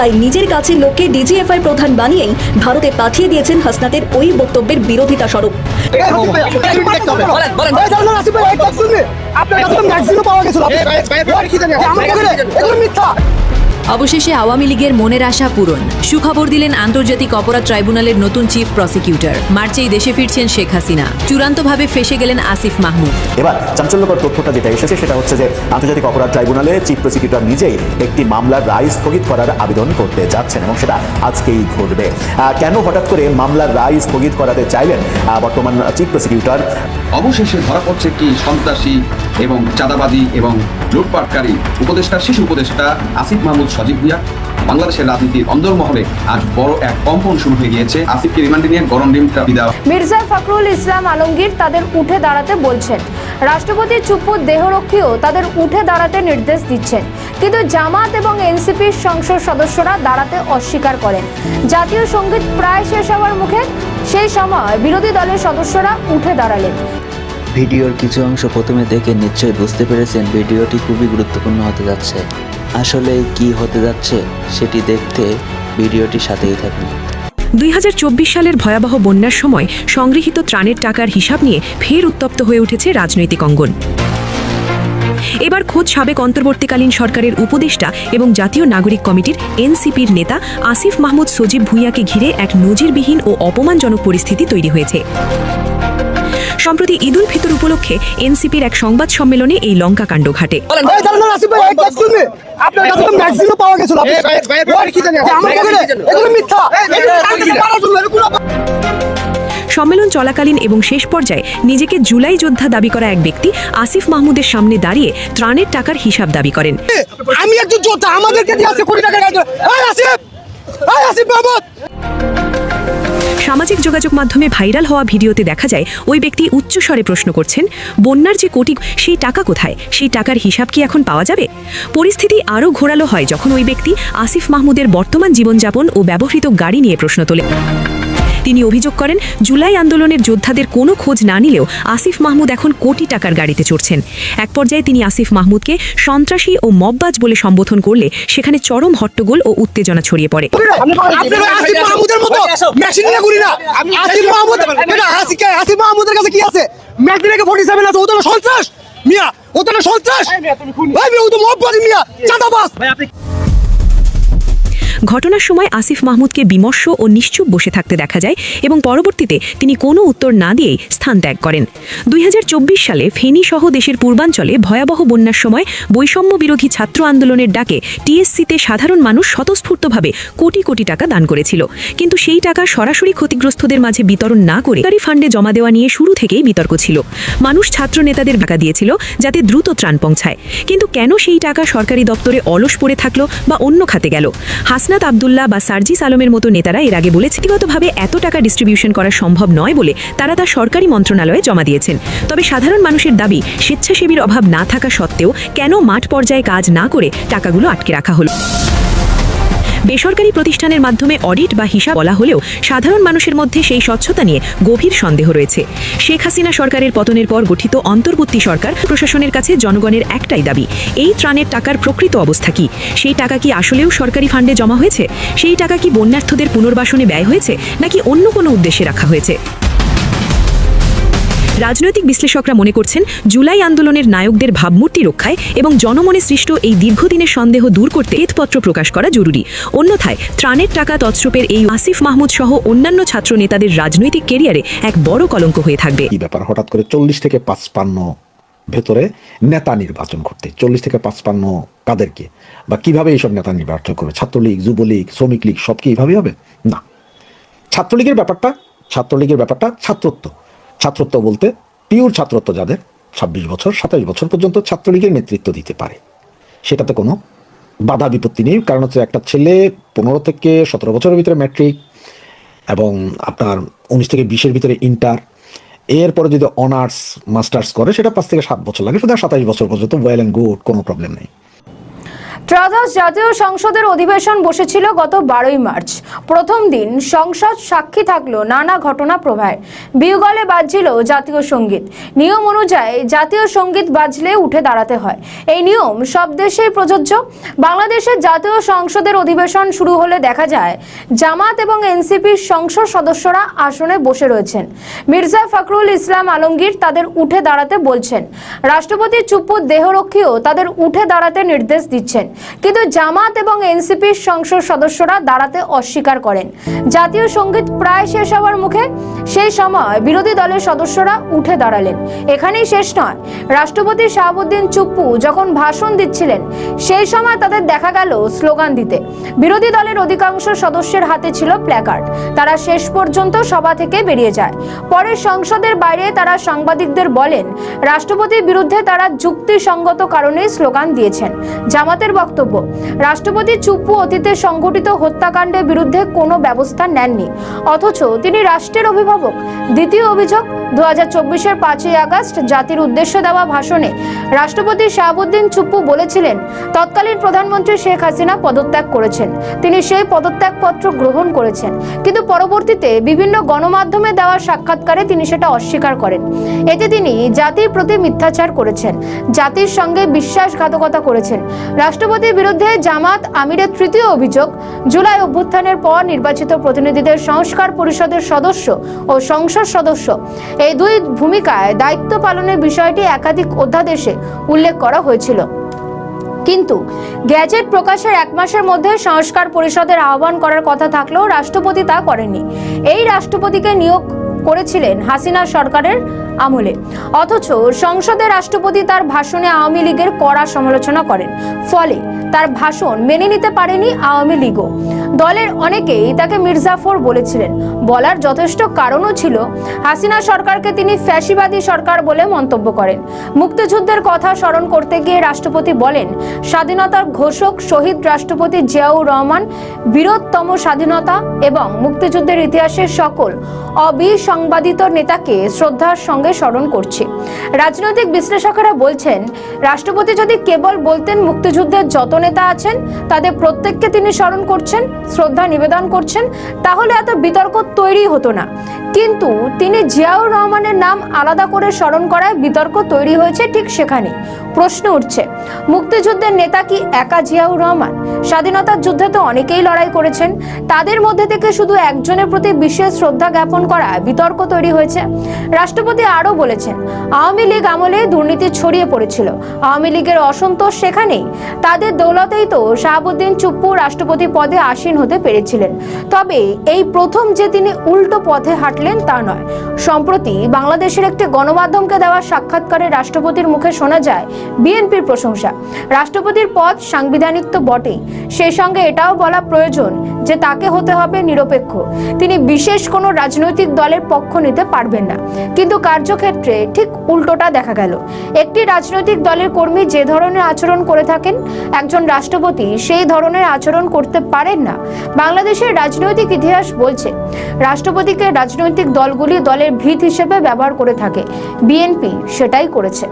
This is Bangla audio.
তাই নিজের কাছে লোককে ডিজিএফআই প্রধান বানিয়েই ভারতে পাঠিয়ে দিয়েছেন হাসনাতের ওই বক্তব্যের বিরোধিতা স্বরূপ। অবশেষে আওয়ামী লীগের মনের আশা পূরণ। সুখবর দিলেন আন্তর্জাতিক অপরাধ ট্রাইব্যুনালের নতুন চিফ প্রসিকিউটর। মার্চেই দেশে ফিরছেন শেখ হাসিনা। চূড়ান্তভাবে ফেসে গেলেন আসিফ মাহমুদ। এবার চাঞ্চল্যকর তথ্যটা যেটা এসেছে সেটা হচ্ছে যে আন্তর্জাতিক অপরাধ ট্রাইব্যুনালে চিফ প্রসিকিউটর নিজেই একটি মামলার রায় স্থগিত করার আবেদন করতে যাচ্ছেন এবং সেটা আজকেই ঘটবে। কেন হঠাৎ করে মামলার রায় স্থগিত করাতে চাইলেন বর্তমান চিফ প্রসিকিউটর? অবশেষে ধরা পড়ছে কি সন্ত্রাসী এবং চাঁদাবাদী এবং লুটপাটকারী উপদেষ্টা, শিশু উপদেষ্টা আসিফ মাহমুদ সজীব ভুঁইয়া। বাংলাদেশের রাজনীতির অন্দরমহলে আজ বড় এক কম্পন শুরু হয়ে গিয়েছে। আসিফকে রিমান্ডে নিয়ে গরম ডিমটা বিদায়। মির্জা ফখরুল ইসলাম আলমগীর তাদের উঠে দাঁড়াতে বলছেন। রাষ্ট্রপতি চুপ্পু দেহরক্ষীও তাদের উঠে দাঁড়াতে নির্দেশ দিচ্ছেন, কিন্তু জামাত এবং এনসিপির সংসদ সদস্যরা দাঁড়াতে অস্বীকার করেন। জাতীয় সঙ্গীত প্রায় শেষ হওয়ার মুখে, সেই সময় বিরোধী দলের সদস্যরা উঠে দাঁড়ালেন। ভিডিওর কিছু অংশ প্রথমে দেখে নিশ্চয়ই বুঝতে পেরেছেন ভিডিওটি খুবই গুরুত্বপূর্ণ হতে যাচ্ছে। আসলে কি হতে যাচ্ছে সেটি দেখতে ভিডিওটির সাথেই থাকুন। 2024 সালের ভয়াবহ বন্যার সময় সংগৃহীত ত্রাণের টাকার হিসাব নিয়ে ফের উত্তপ্ত হয়ে উঠেছে রাজনৈতিক অঙ্গন। এবার খোদ সাবেক অন্তর্বর্তীকালীন সরকারের উপদেষ্টা এবং জাতীয় নাগরিক কমিটির এনসিপির নেতা আসিফ মাহমুদ সজীব ভুঁইয়াকে ঘিরে এক নজিরবিহীন ও অপমানজনক পরিস্থিতি তৈরি হয়েছে। সম্প্রতি ঈদ উল ফিতর উপলক্ষে এনসিপির এক সংবাদ সম্মেলনে এই লঙ্কা কাণ্ড ঘটে। সম্মেলন চলাকালীন এবং শেষ পর্যায়ে নিজেকে জুলাই যোদ্ধা দাবি করা এক ব্যক্তি আসিফ মাহমুদের সামনে দাঁড়িয়ে ত্রাণের টাকার হিসাব দাবি করেন। আমি একজন যোদ্ধা, আমাদেরকে দিয়ে আছে কোটি টাকা। আসিফ মাহমুদ। সামাজিক যোগাযোগ মাধ্যমে ভাইরাল হওয়া ভিডিওতে দেখা যায় ওই ব্যক্তি উচ্চস্বরে প্রশ্ন করছেন, বন্যার যে কোটি, সেই টাকা কোথায়? সেই টাকার হিসাব কি এখন পাওয়া যাবে? পরিস্থিতি আরও ঘোরালো হয় যখন ওই ব্যক্তি আসিফ মাহমুদের বর্তমান জীবনযাপন ও ব্যবহৃত গাড়ি নিয়ে প্রশ্ন তোলে। তিনি অভিযোগ করেন, জুলাই আন্দোলনের যোদ্ধাদের কোনো খোঁজ না নিলেও আসিফ মাহমুদ এখন কোটি টাকার গাড়িতে চড়ছেন। এক পর্যায়ে তিনি আসিফ মাহমুদকে সন্ত্রাসী ও মববাজ বলে সম্বোধন করলে সেখানে চরম হট্টগোল ও উত্তেজনা ছড়িয়ে পড়ে। আসিফ মাহমুদের কাছে কি আছে? ম্যাট্রিকে 47 আছে, ও তো সন্ত্রাস মিয়া, ও তো সন্ত্রাস ভাই, ও তো মববাজ মিয়া, চাঁদাবাজ। ঘটনার সময় আসিফ মাহমুদকে বিমর্ষ ও নিশ্চুপ বসে থাকতে দেখা যায় এবং পরবর্তীতে তিনি কোনো উত্তর না দিয়েই স্থান ত্যাগ করেন। 2024 সালে ফেনী সহ দেশের পূর্বাঞ্চলে ভয়াবহ বন্যার সময় বৈষম্য বিরোধী ছাত্র আন্দোলনের ডাকে টিএসসিতে সাধারণ মানুষ স্বতঃস্ফূর্তভাবে কোটি কোটি টাকা দান করেছিল, কিন্তু সেই টাকা সরাসরি ক্ষতিগ্রস্তদের মাঝে বিতরণ না করে সরকারি ফান্ডে জমা দেওয়া নিয়ে শুরু থেকেই বিতর্ক ছিল। মানুষ ছাত্র নেতাদের টাকা দিয়েছিল যাতে দ্রুত ত্রাণ পৌঁছায়, কিন্তু কেন সেই টাকা সরকারি দপ্তরে অলস পড়ে থাকলো বা অন্য খাতে গেল? হাসনাত আব্দুল্লাহ বা সার্জিস আলমের মতো নেতারা এর আগে বলেছে ব্যক্তিগতভাবে এত টাকা ডিস্ট্রিবিউশন করা সম্ভব নয় বলে তারা তা সরকারি মন্ত্রণালয়ে জমা দিয়েছেন। তবে সাধারণ মানুষের দাবি, স্বেচ্ছাসেবীর অভাব না থাকা সত্ত্বেও কেন মাঠ পর্যায়ে কাজ না করে টাকাগুলো আটকে রাখা হলো? বেসরকারি প্রতিষ্ঠানের মাধ্যমে অডিট বা হিসাব বলা হলেও সাধারণ মানুষের মধ্যে সেই স্বচ্ছতা নিয়ে গভীর সন্দেহ রয়েছে। শেখ হাসিনা সরকারের পতনের পর গঠিত অন্তর্বর্তী সরকার প্রশাসনের কাছে জনগণের একটাই দাবি, এই ত্রাণের টাকার প্রকৃত অবস্থা কি? সেই টাকা কি আসলেও সরকারি ফান্ডে জমা হয়েছে? সেই টাকা কি বন্যার্থদের পুনর্বাসনে ব্যয় হয়েছে নাকি অন্য কোনো উদ্দেশ্যে রাখা হয়েছে? রাজনৈতিক বিশ্লেষকরা মনে করছেন, জুলাই আন্দোলনের নায়কদের ভাবমূর্তি রক্ষায় এবং জনমনে সৃষ্ট এই দীর্ঘদিনের সন্দেহ দূর করতে শ্বেতপত্র প্রকাশ করা জরুরি। অন্যথায় ত্রাণের টাকা তছরূপের এই আসিফ মাহমুদ সহ অন্যান্য ছাত্র নেতাদের রাজনৈতিক কেরিয়ারে এক বড় কলঙ্ক হয়ে থাকবে। এই ব্যাপার হঠাৎ করে 40 থেকে 55 ভেতরে নেতা নির্বাচন করতে, 40 থেকে 55 কাদেরকে বা কিভাবে এইসব নেতা নির্বাচন করবে? ছাত্রলীগ, যুবলীগ, শ্রমিক লীগ সব কি এইভাবে হবে? না। ছাত্রলীগের ব্যাপারটা ছাত্রত্ব বলতে পিওর ছাত্রত্ব যাদের 26 বছর 27 বছর পর্যন্ত ছাত্রলীগের নেতৃত্ব দিতে পারে, সেটাতে কোনো বাধা বিপত্তি নেই। কারণ হচ্ছে একটা ছেলে 15 থেকে 17 বছরের ভিতরে ম্যাট্রিক এবং আপনার 19 থেকে 20-এর ভিতরে ইন্টার, এরপরে যদি অনার্স মাস্টার্স করে সেটা 5 থেকে 7 বছর লাগে, সুতরাং 27 বছর পর্যন্ত ওয়েল অ্যান্ড গুড, কোনো প্রবলেম নেই। ত্রয়োদশ জাতীয় সংসদের অধিবেশন বসেছিল গত 12ই মার্চ। প্রথম দিন সংসদ সাক্ষী থাকলো নানা ঘটনা প্রবাহের। বিউগলে বাজছিল জাতীয় সঙ্গীত। নিয়ম অনুযায়ী জাতীয় সঙ্গীত বাজলে উঠে দাঁড়াতে হয়। এই নিয়ম সব দেশেই প্রযোজ্য। বাংলাদেশের জাতীয় সংসদের অধিবেশন শুরু হলে দেখা যায় জামাত এবং এনসিপির সংসদ সদস্যরা আসনে বসে রয়েছেন। মির্জা ফখরুল ইসলাম আলমগীর তাদের উঠে দাঁড়াতে বলছেন। রাষ্ট্রপতি চুপ্পু দেহরক্ষীও তাদের উঠে দাঁড়াতে নির্দেশ দিচ্ছেন, কিন্তু জামাত এবং এনসিপির সংসদ সদস্যরা দাঁড়াতে অস্বীকার করেন। জাতীয় সঙ্গীত প্রায় শেষ হওয়ার মুখে, সেই সময় বিরোধী দলের সদস্যরা উঠে দাঁড়ালেন। এখানেই শেষ নয়, রাষ্ট্রপতি শাহাবুদ্দিন চুপ্পু যখন ভাষণ দিচ্ছিলেন সেই সময় তাদের দেখা গেল স্লোগান দিতে। বিরোধী দলের অধিকাংশ সদস্যের হাতে ছিল প্ল্যাকার্ড। তারা শেষ পর্যন্ত সভা থেকে বেরিয়ে যায়। পরে সংসদের বাইরে তারা সাংবাদিকদের বলেন রাষ্ট্রপতির বিরুদ্ধে তারা যুক্তিসঙ্গত কারণেই স্লোগান দিয়েছেন। জামাতের বক্তব্য, রাষ্ট্রপতি চুপ্পু অতীতে সংঘটিত হত্যাকাণ্ডের বিরুদ্ধে কোনো ব্যবস্থা নেননি, অথচ তিনি রাষ্ট্রের অভিভাবক। দ্বিতীয় অভিযোগ, 2024-এর 5ই আগস্ট জাতির উদ্দেশ্যে দেওয়া ভাষণে রাষ্ট্রপতি শাহাবুদ্দিন চুপ্পু বলেছিলেন তৎকালীন প্রধানমন্ত্রী শেখ হাসিনা পদত্যাগ করেছেন। তিনি সেই পদত্যাগপত্র গ্রহণ করেছেন, কিন্তু পরবর্তীতে বিভিন্ন গণমাধ্যমে দেওয়া সাক্ষাৎকারে তিনি সেটা অস্বীকার করেন। এতে তিনি জাতির প্রতি মিথ্যাচার করেছেন, জাতির সঙ্গে বিশ্বাসঘাতকতা করেছেন। রাষ্ট্রপতির বিরুদ্ধে জামাত আমিরের তৃতীয় অভিযোগ, জুলাই অভ্যুত্থানের পর নির্বাচিত প্রতিনিধিদের সংস্কার পরিষদের সদস্য ও সংসদ সদস্য এই দুই ভূমিকায় দায়িত্ব পালনের বিষয়টি একাধিক অধ্যাদেশে উল্লেখ করা হয়েছিল, কিন্তু গ্যাজেট প্রকাশের 1 মাসের মধ্যে সংস্কার পরিষদের আহ্বান করার কথা থাকলেও রাষ্ট্রপতি তা করেননি। এই রাষ্ট্রপতিকে নিয়োগ করেছিলেন হাসিনা সরকারের আমলে, অথচ সংসদে রাষ্ট্রপতি তার ভাষণে আওয়ামী লীগের কড়া সমালোচনা করেন। ফলে তার ভাষণ মেনে নিতে পারেনি আওয়ামী লীগও। দলের অনেকেই তাকে মির্জাফর বলেছিলেন। বলার যথেষ্ট কারণও ছিল। হাসিনা সরকারকে তিনি ফ্যাসিবাদী সরকার বলে মন্তব্য করেন। মুক্তিযুদ্ধের কথা স্মরণ করতে গিয়ে রাষ্ট্রপতি বলেন স্বাধীনতার ঘোষক শহীদ রাষ্ট্রপতি জিয়াউর রহমান বীরত্তম স্বাধীনতা এবং মুক্তিযুদ্ধের ইতিহাসের সকল অবিসংবাদিত নেতাকে শ্রদ্ধার সঙ্গে স্মরণ করছি। রাজনৈতিক বিশ্লেষকেরা বলছেন রাষ্ট্রপতি যদি কেবল বলতেন মুক্তিযুদ্ধের যত নেতা আছেন তাদের প্রত্যেককে তিনি স্মরণ করছেন, শ্রদ্ধা নিবেদন করছেন, তাহলে এত বিতর্ক তৈরি হতো না। কিন্তু তিনি জিয়াউর রহমানের নাম আলাদা করে স্মরণ করায় বিতর্ক তৈরি হয়েছে ঠিক সেখানে। প্রশ্ন উঠছে, মুক্তিযুদ্ধের নেতা কি একা জিয়াউর রহমান? স্বাধীনতার যুদ্ধে তো অনেকেই লড়াই করেছেন, তাদের মধ্যে থেকে শুধু একজনের প্রতি বিশেষ শ্রদ্ধা জ্ঞাপন করা বিতর্ক তৈরি হয়েছে। রাষ্ট্রপতি আরও বলেছেন আওয়ামী লীগ আমলে দুর্নীতি ছড়িয়ে পড়েছিল, আওয়ামী লীগের অসন্তোষ সেখানেই, তাদের দৌলতেই তো শাহাবুদ্দিন চুপ্পু রাষ্ট্রপতি পদে আসীন হতে পেরেছিলেন। তবে এই প্রথম যে তিনি উল্টো পথে হাঁটলেন তা নয়। সম্প্রতি বাংলাদেশের একটি গণমাধ্যমকে দেওয়া সাক্ষাৎকারে রাষ্ট্রপতির মুখে শোনা যায় বিএনপির প্রশংসা। রাষ্ট্রপতির পদ সাংবিধানিক তো বটেই, সেই সঙ্গে এটাও বলা প্রয়োজন যে তাকে হতে হবে নিরপেক্ষ। তিনি বিশেষ কোনো রাজনৈতিক দলের পক্ষ নিতে পারবেন না। কিন্তু কার্যক্ষেত্রে ঠিক উল্টোটা দেখা গেল। একটি রাজনৈতিক দলের কর্মী যে ধরনের আচরণ করে থাকেন, একজন রাষ্ট্রপতি সেই ধরনের আচরণ করতে পারেন না। বাংলাদেশের রাজনৈতিক ইতিহাস বলছে রাষ্ট্রপতিকে রাজনৈতিক দলগুলি দলের ভিত হিসেবে ব্যবহার করে থাকে। বিএনপি সেটাই করেছে।